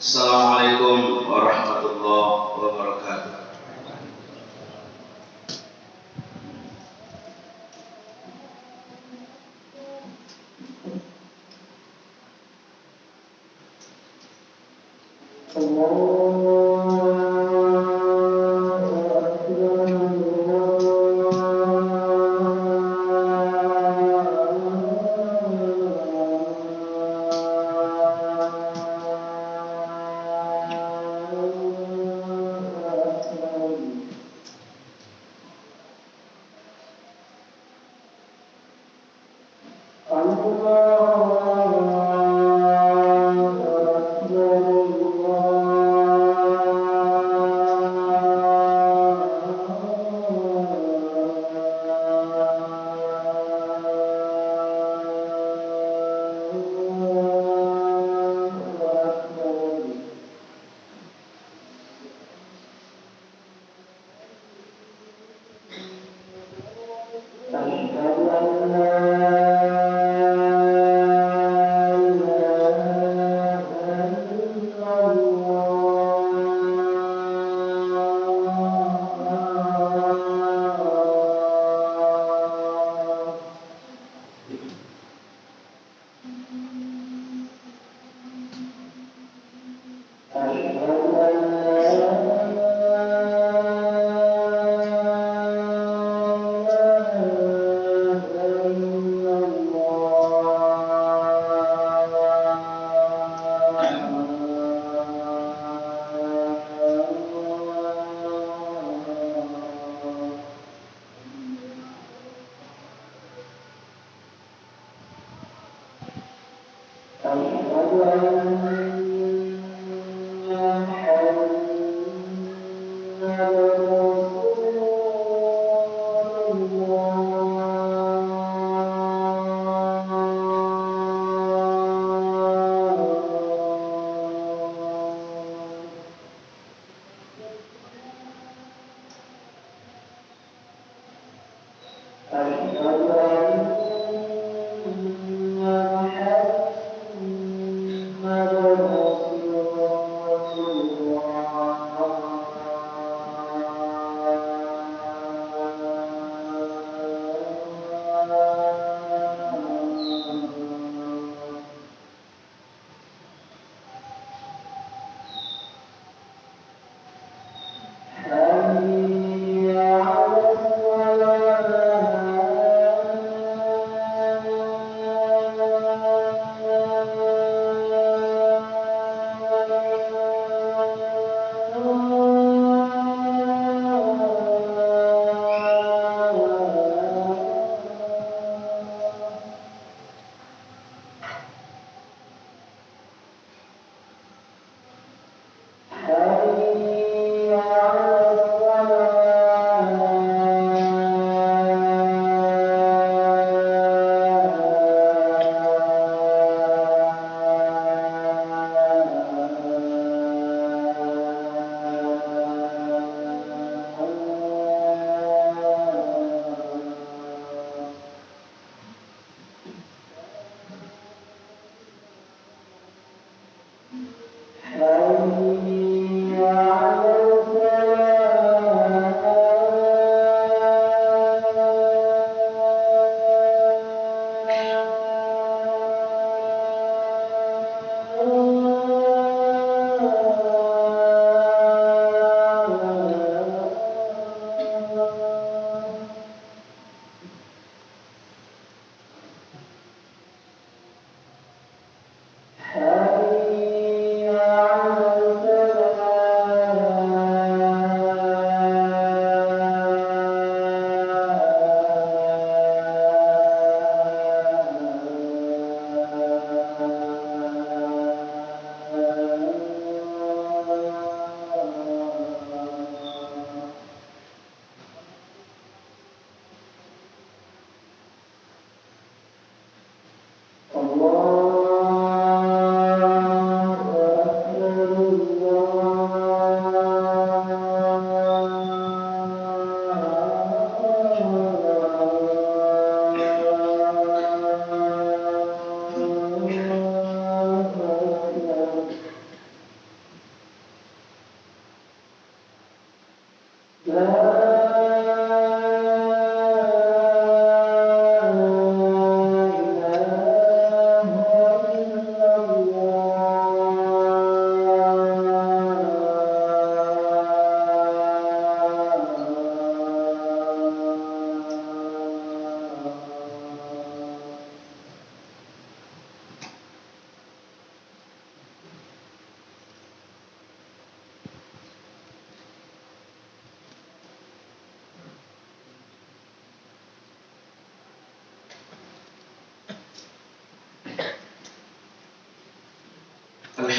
Assalamualaikum warahmatullahi wabarakatuh.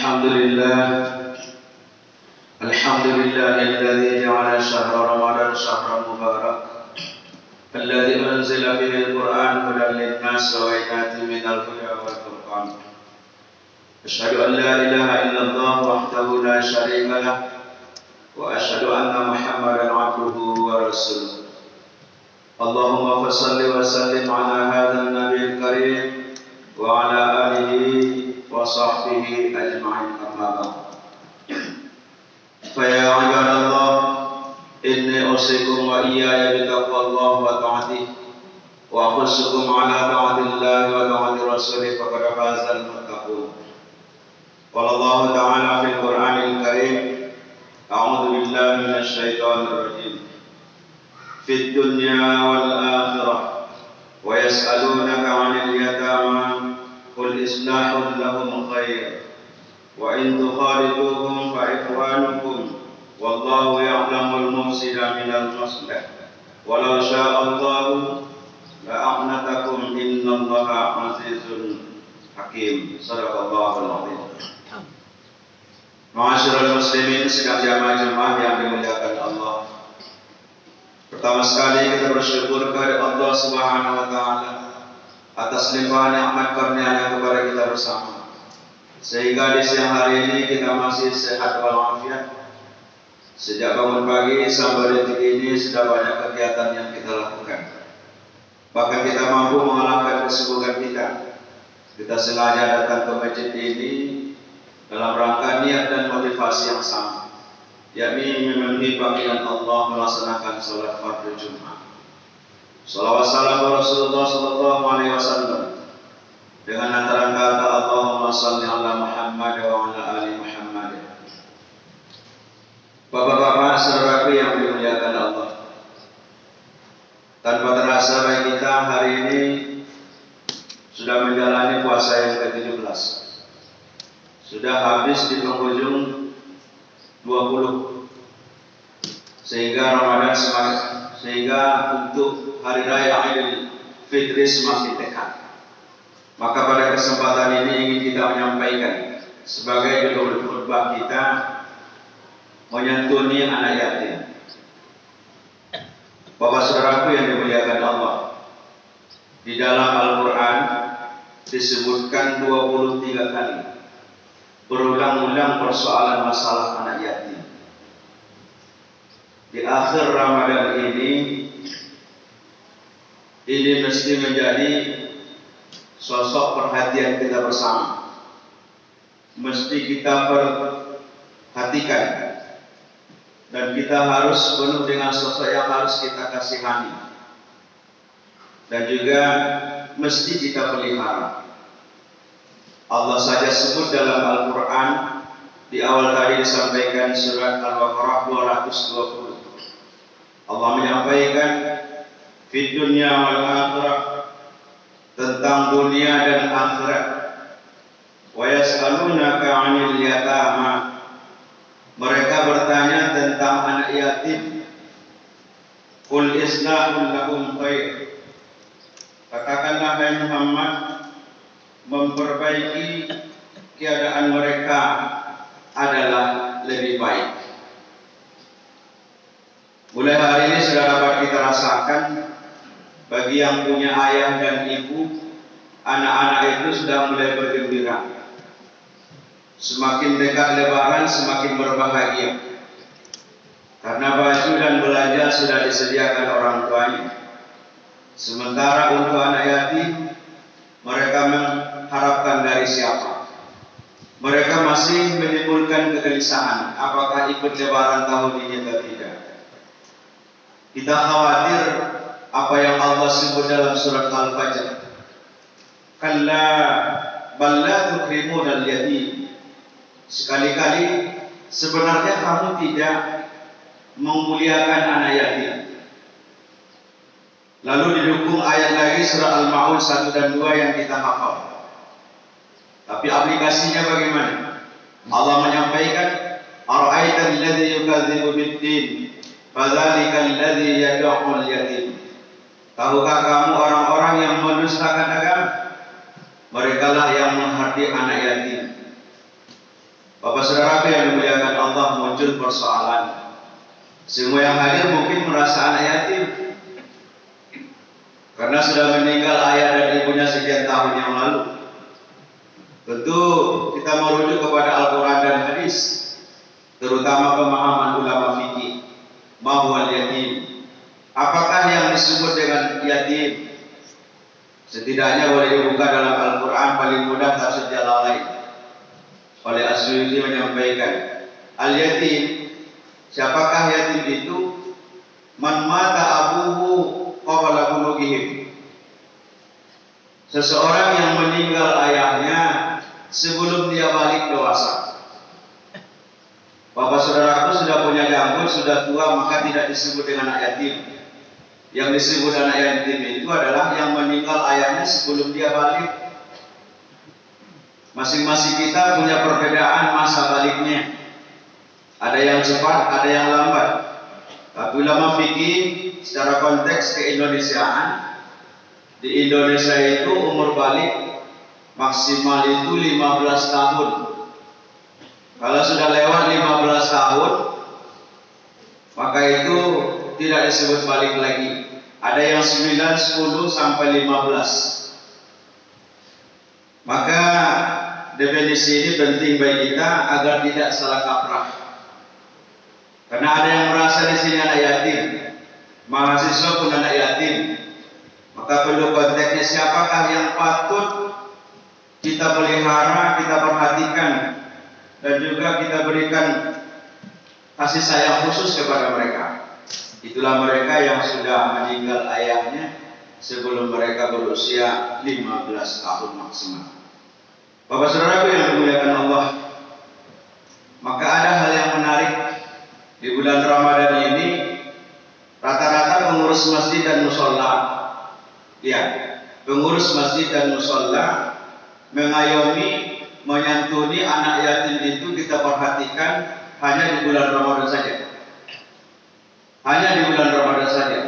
الحمد لله الذي جعل شهر رمضان شهرا مبارك الذي أنزل فيه القرآن هدى للناس وبينات من الهدى والفرقان. أشهد أن لا إله إلا الله وحده لا شريك له وأشهد أن محمدا عبده ورسوله. اللهم فصل وسلم على هذا النبي الكريم وعلى آله وصحبه أجمعين. أما بعد، فيا عباد الله، إني أوصيكم وإياي بتقوى الله وطاعته، وأحثكم على طاعة الله وطاعة رسوله، فقد فاز المتقون. قال الله تعالى في القرآن الكريم: أعوذ بالله من الشيطان الرجيم. في الدنيا والآخرة ويسألونك عن اليتامى قل إصلاح لهم خير وإن تخالطوهم فإخوانكم والله يعلم المفسد من المصلح ولو شاء الله لأعنتكم إن الله عزيز حكيم. صدق الله العظيم. Ma'asyiral muslimin, sekalian jemaah yang dimuliakan Allah. Pertama sekali kita bersyukur kepada Allah Subhanahu wa taala atas limpahan nikmat karunia-Nya kepada kita bersama, sehingga di siang hari ini kita masih sehat walafiat. Sejak bangun pagi sampai detik ini sudah banyak kegiatan yang kita lakukan. Bahkan kita mampu mengalahkan kesibukan kita. Kita sengaja datang ke masjid ini dalam rangka niat dan motivasi yang sama, yakni memenuhi panggilan Allah melaksanakan salat fardu Jumat. Salawat salam Rasulullah sallallahu alaihi wasallam dengan antara kata Allahumma shalli ala Muhammad wa ala ali Muhammad. Bapak-bapak, saudaraku yang dimuliakan Allah, tanpa terasa baik kita hari ini sudah menjalani puasa yang ke-17. Sudah habis di penghujung 20, sehingga Ramadan sehingga untuk hari raya Idul Fitri semakin dekat. Maka pada kesempatan ini ingin kita menyampaikan sebagai judul khutbah kita, menyantuni anak yatim. Bapak saudaraku yang dimuliakan Allah, di dalam Al-Quran disebutkan 23 kali berulang-ulang persoalan masalah anak yatim. Di akhir Ramadan ini mesti menjadi sosok perhatian kita bersama. Mesti kita perhatikan dan kita harus penuh dengan sosok yang harus kita kasihani dan juga mesti kita pelihara. Allah saja sebut dalam Al-Quran, di awal tadi disampaikan surat Al-Baqarah 220. Allah menyampaikan fid dunya wal akhirah, tentang dunia dan akhirat. Wa yas'alunaka 'anil yatama, mereka bertanya tentang anak yatim. Qul islahun lahum khair, katakanlah hai Muhammad, memperbaiki keadaan mereka adalah lebih baik. Mulai hari ini sudah dapat kita rasakan, bagi yang punya ayah dan ibu, anak-anak itu sudah mulai bergembira. Semakin dekat Lebaran semakin berbahagia, karena baju dan belanja sudah disediakan orang tuanya. Sementara untuk anak yatim, mereka mengharapkan dari siapa? Mereka masih menimbulkan kegelisahan, apakah ikut Lebaran tahun ini atau tidak. Kita khawatir apa yang Allah sebut dalam surat Al-Fajr, kalla bal la tukrimuna al-yatim. Sekali-kali sebenarnya kamu tidak memuliakan anak yatim. Lalu didukung ayat lagi surah Al-Ma'un 1 dan 2 yang kita hafal. Tapi aplikasinya bagaimana? Allah menyampaikan, ara'aita alladhi yukadzibu bid-din fadzalika alladhi yad'ul yatim. Tahukah kamu orang-orang yang mendustakan agama? Merekalah yang menghardik anak yatim. Bapak saudara yang dimuliakan Allah, muncul persoalan. Semua yang hadir mungkin merasa anak yatim karena sudah meninggal ayah dan ibunya sekian tahun yang lalu. Tentu kita merujuk kepada Al-Quran dan hadis, terutama pemahaman ulama fikih. Mahwal yatim, apakah yang disebut dengan yatim? Setidaknya boleh dibuka dalam Al-Quran, paling mudah tafsir Jalalain oleh As-Suyuti menyampaikan, al-yatim, siapakah yatim itu? Man mata abuhu qabla bulughihim, seseorang yang meninggal ayahnya sebelum dia balik dewasa. Bapak saudaraku sudah punya janggut, sudah tua, maka tidak disebut dengan anak yatim. Yang disebut anak yatim itu adalah yang meninggal ayahnya sebelum dia balik. Masing-masing kita punya perbedaan masa baliknya. Ada yang cepat, ada yang lambat. Tapi ulama fikih secara konteks keindonesiaan, di Indonesia itu umur balik maksimal itu 15 tahun. Kalau sudah lewat 15 tahun, maka itu tidak disebut balik lagi. Ada yang 9, 10 sampai 15. Maka definisi ini penting bagi kita agar tidak salah kaprah. Karena ada yang merasa di sini anak yatim, mahasiswa pun anak yatim. Maka perlu konteksnya, siapakah yang patut kita pelihara, kita perhatikan, dan juga kita berikan kasih sayang khusus kepada mereka. Itulah mereka yang sudah meninggal ayahnya sebelum mereka berusia 15 tahun maksimal. Bapak saudaraku yang dimuliakan Allah, maka ada hal yang menarik di bulan Ramadan ini. Rata-rata pengurus masjid dan musola, ya, pengurus masjid dan musola mengayomi, menyantuni anak yatim itu kita perhatikan hanya di bulan Ramadan saja. Hanya di bulan Ramadan saja.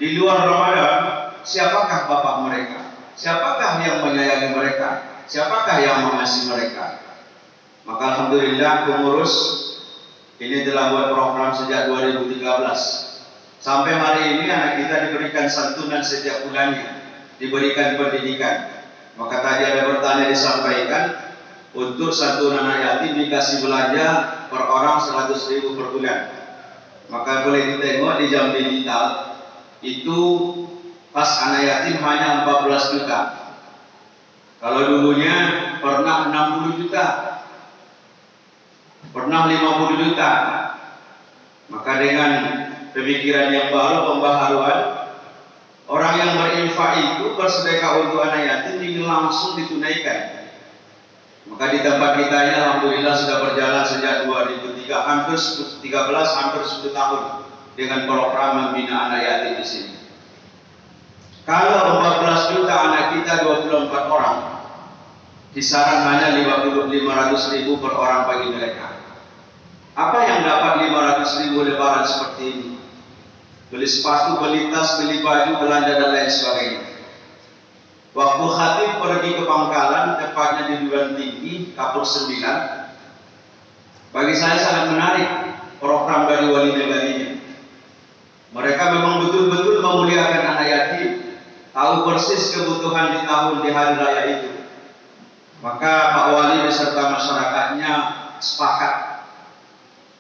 Di luar Ramadan, siapakah bapak mereka? Siapakah yang menyayangi mereka? Siapakah yang mengasihi mereka? Maka alhamdulillah pengurus ini telah buat program sejak 2013. Sampai hari ini anak kita diberikan santunan setiap bulannya, diberikan pendidikan. Maka tadi ada pertanyaan disampaikan, untuk santunan anak yatim dikasih belanja per orang 100.000 per bulan. Maka boleh ditengok di jam digital itu pas anak yatim hanya 14 juta. Kalau dulunya pernah 60 juta, pernah 50 juta. Maka dengan pemikiran yang baru, pembaharuan, orang yang berinfak itu bersedekah untuk anak yatim ingin langsung ditunaikan. Maka di tempat kita ini alhamdulillah sudah berjalan sejak 2003, hampir 13, hampir 10 tahun dengan program membina anak yatim di sini. Kalau 14 juta anak kita 24 orang, kisaran hanya 500.000 per orang bagi mereka. Apa yang dapat 500.000 lebaran seperti ini? Beli sepatu, beli tas, beli baju, belanja dan lain sebagainya. Waktu khatib pergi ke Pangkalan, tepatnya di Duran Tinggi, Kapur 9, bagi saya sangat menarik program dari wali negarinya. Mereka memang betul-betul memuliakan anak yatim, tahu persis kebutuhan di hari raya itu. Maka Pak Wali beserta masyarakatnya sepakat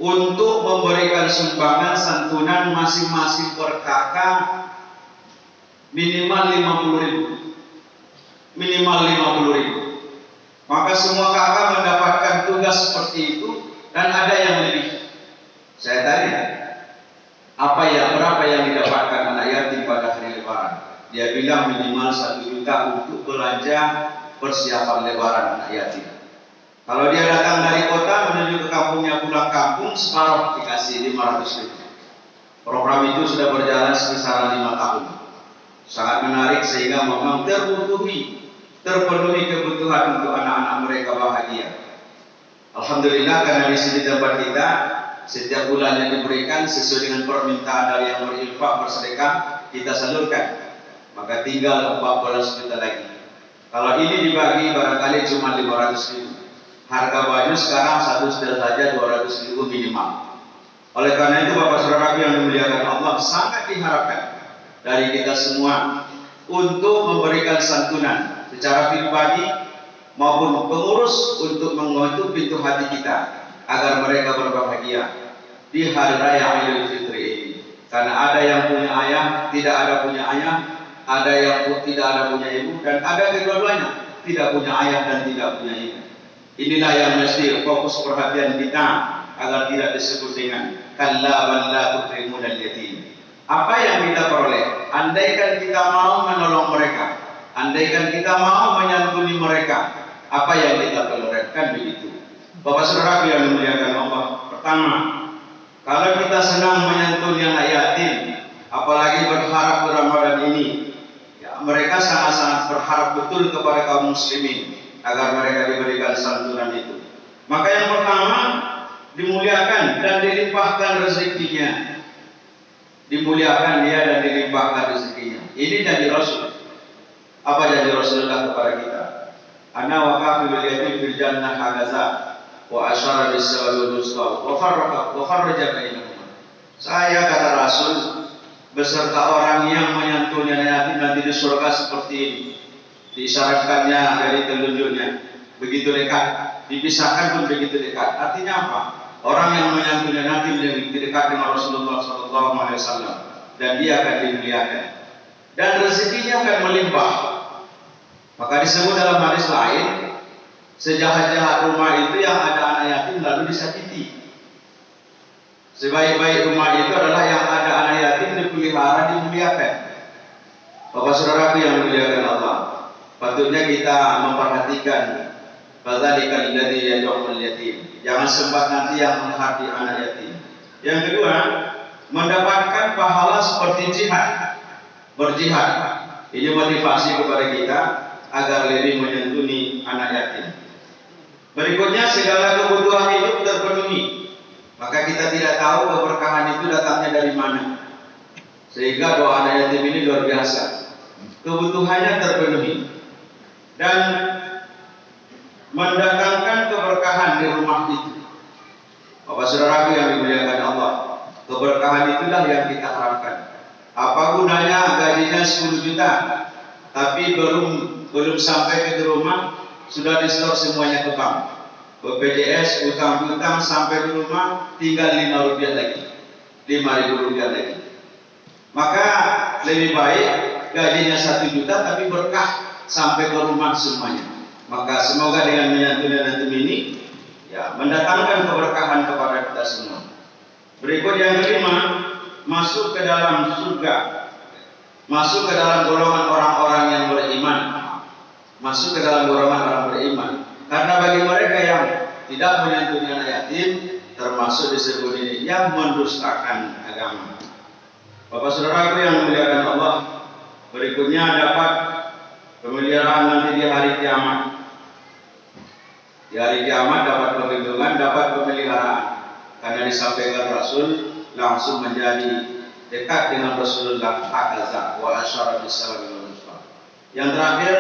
untuk memberikan sumbangan santunan masing-masing per kakak minimal 50.000. Minimal 50.000. Maka semua kakak mendapatkan tugas seperti itu dan ada yang lebih. Saya tanya, berapa yang didapatkan anak yatim pada hari Lebaran? Dia bilang minimal 1 juta untuk belanja persiapan Lebaran anak yatim. Kalau dia datang dari kota menuju ke kampungnya, pulang kampung, separuh dikasih 500.000. Program itu sudah berjalan sekitar 5 tahun. Sangat menarik sehingga memang terpenuhi kebutuhan untuk anak-anak mereka bahagia. Alhamdulillah karena di sini tempat kita setiap bulan yang diberikan sesuai dengan permintaan dari yang berinfak bersedekah kita salurkan. Maka tinggal 14 juta lagi. Kalau ini dibagi barangkali cuma 500.000. Harga baju sekarang satu setel saja 200.000 minimal. Oleh karena itu Bapak Saudara yang dimuliakan Allah, sangat diharapkan dari kita semua untuk memberikan santunan secara pribadi maupun pengurus untuk mengetuk pintu hati kita agar mereka berbahagia di hari raya Idul Fitri ini. Karena ada yang punya ayah, tidak ada punya ayah, ada yang tidak ada punya ibu, dan ada kedua-duanya tidak punya ayah dan tidak punya ibu. Inilah yang mesti fokus perhatian kita agar tidak disebut dengan kalla bal la tukrimunal yatim. Apa yang kita peroleh? Andaikan kita mau menolong mereka, andaikan kita mau menyantuni mereka, apa yang kita perolehkan begitu. Bapak Saudara yang dimuliakan Allah, pertama, kalau kita senang menyantuni anak yatim, apalagi berharap di Ramadan ini, ya, mereka sangat-sangat berharap betul kepada kaum muslimin agar mereka diberikan santunan itu. Maka yang pertama, dimuliakan dan dilimpahkan rezekinya. Dimuliakan dia dan dilimpahkan rezekinya. Ini janji Rasul. Apa janji Rasulullah kepada kita? Ana wa kafilul yatim fil jannah hagaza wa asyara bis-sabil wusta wa farraja bainahuma. Saya, kata Rasul, beserta orang yang menyantuni anak yatim nanti di surga seperti ini. Diisyaratkannya dari telunjuknya, begitu dekat, dipisahkan pun begitu dekat. Artinya apa? Orang yang menyantuni anak yatim lebih dekat dengan Rasulullah SAW, dan dia akan dimuliakan dan rezekinya akan melimpah. Maka disebut dalam hadis lain, sejahat-jahat rumah itu yang ada anak yatim lalu disakiti. Sebaik-baik rumah itu adalah yang ada anak yatim dipelihara, dimuliakan. Bapak Saudaraku yang dimuliakan Allah, patutnya kita memperhatikan fadzalika alladzi yad'ul yatim. Jangan sempat nanti yang menghati anak yatim. Yang kedua, mendapatkan pahala seperti jihad, berjihad. Ini motivasi kepada kita agar lebih menyantuni anak yatim. Berikutnya, segala kebutuhan hidup terpenuhi. Maka kita tidak tahu keberkahan itu datangnya dari mana. Sehingga doa anak yatim ini luar biasa. Kebutuhannya terpenuhi dan mendatangkan keberkahan di rumah itu. Bapak Saudaraku yang dimuliakan Allah, keberkahan itulah yang kita harapkan. Apa gunanya gajinya 10 juta, tapi belum sampai ke rumah sudah di-store semuanya ke bank, BPJS, utang-utang sampai di rumah tinggal 5 rupiah lagi, 5.000 rupiah lagi. Maka lebih baik gajinya 1 juta tapi berkah sampai ke rumah semuanya. Maka semoga dengan menyantuni anak yatim ini, ya, mendatangkan keberkahan kepada kita semua. Berikut yang kelima, masuk ke dalam surga, masuk ke dalam golongan orang-orang yang beriman, masuk ke dalam golongan orang beriman. Karena bagi mereka yang tidak menyantuni anak yatim, termasuk disebut ini yang mendustakan agama. Bapak Saudaraku yang dimuliakan Allah, berikutnya dapat pemeliharaan nanti di hari kiamat. Di hari kiamat dapat perlindungan, dapat pemeliharaan. Karena disampaikan Rasul langsung menjadi dekat dengan Rasulullah hakaza wa asyara bis-salam. Yang terakhir,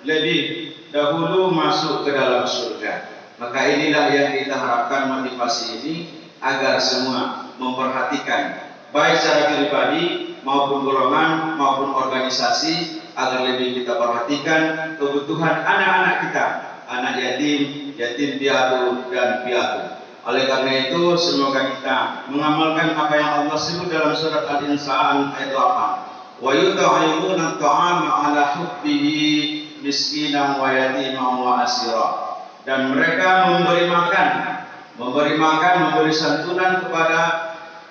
lebih dahulu masuk ke dalam surga. Maka inilah yang kita harapkan, motivasi ini agar semua memperhatikan baik secara pribadi maupun golongan maupun organisasi, agar lebih kita perhatikan kebutuhan anak-anak kita, anak yatim, yatim piatu dan piatu. Oleh karena itu, semoga kita mengamalkan apa yang Allah sebut dalam surat Al-Insan ayat 8. Wa yut'imuna at-ta'ama 'ala hubbihi miskinan wa yatiman wa asira. Dan mereka memberi makan, memberi santunan kepada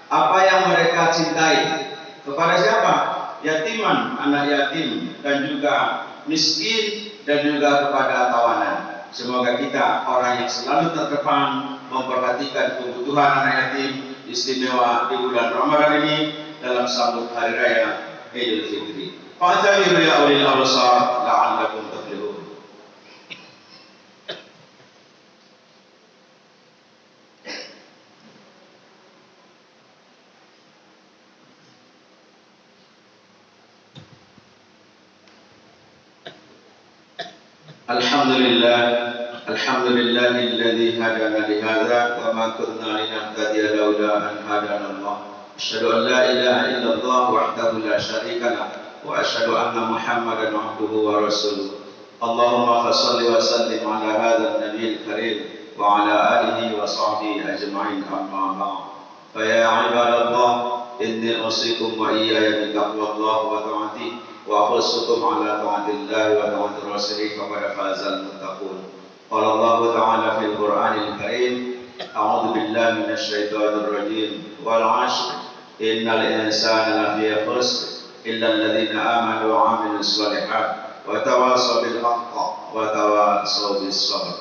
apa yang mereka cintai. Kepada siapa? Yatiman, anak yatim, dan juga miskin, dan juga kepada tawanan. Semoga kita orang yang selalu terdepan memperhatikan kebutuhan anak yatim, istimewa di bulan Ramadan ini dalam sambut hari raya Idul Fitri. Fa'tabiru ya ulil absar la'allakum tuflihun. Alhamdulillah, الحمد لله الذي هدانا لهذا وما كنا لنهتدي لولا أن هدانا الله أشهد أن لا إله إلا الله وحده لا شريك له وأشهد أن محمدا عبده ورسوله اللهم صل وسلم على هذا النبي الكريم وعلى آله وصحبه أجمعين أما بعد فيا عباد الله إني أوصيكم وإياي بتقوى الله وطاعته وأحثكم على طاعة الله وطاعة رسوله فقد فاز المتقون قال الله تعالى في القرآن الكريم أعوذ بالله من الشيطان الرجيم والعصر إن الإنسان لفي خسر إلا الذين آمنوا وعملوا الصالحات وتواصوا بالحق وتواصوا بالصبر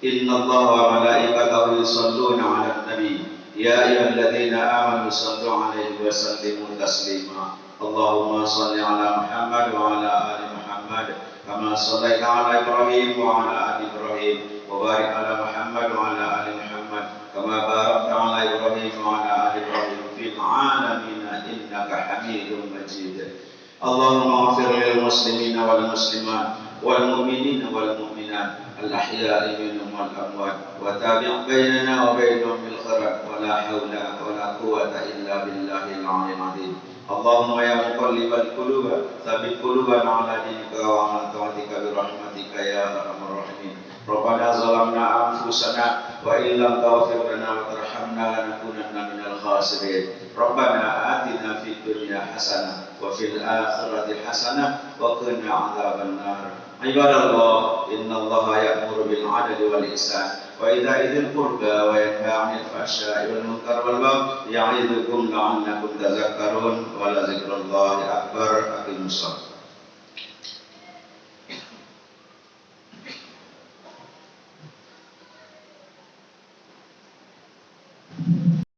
إن الله وملائكته يصلون على النبي يا أيها الذين آمنوا صلوا عليه وسلموا تسليما اللهم صل على محمد وعلى آل محمد كما صليت على إبراهيم وعلى آل إبراهيم وبارك على محمد وعلى آل محمد كما باركت على إبراهيم وعلى آل إبراهيم في العالمين إنك حميد مجيد اللهم اغفر للمسلمين والمسلمات والمؤمنين والمؤمنات الأحياء منهم والأموات وتابع بيننا وبينهم بالخيرات ولا حول ولا قوة إلا بالله العلي العظيم اللهم يا مقلب القلوب ثبت قلوبنا على دينك وعلى طاعتك برحمتك يا أرحم الراحمين ربنا ظلمنا أنفسنا وإن لم تغفر لنا وترحمنا لنكونن من الخاسرين ربنا آتنا في الدنيا حسنة وفي الآخرة حسنة وقنا عذاب النار عباد الله إن الله يأمر بالعدل والإحسان وإيتاء ذي القربى وينهى عن الفحشاء والمنكر والبغي يعظكم لعلكم تذكرون ولذكر الله أكبر أقيموا الصلاة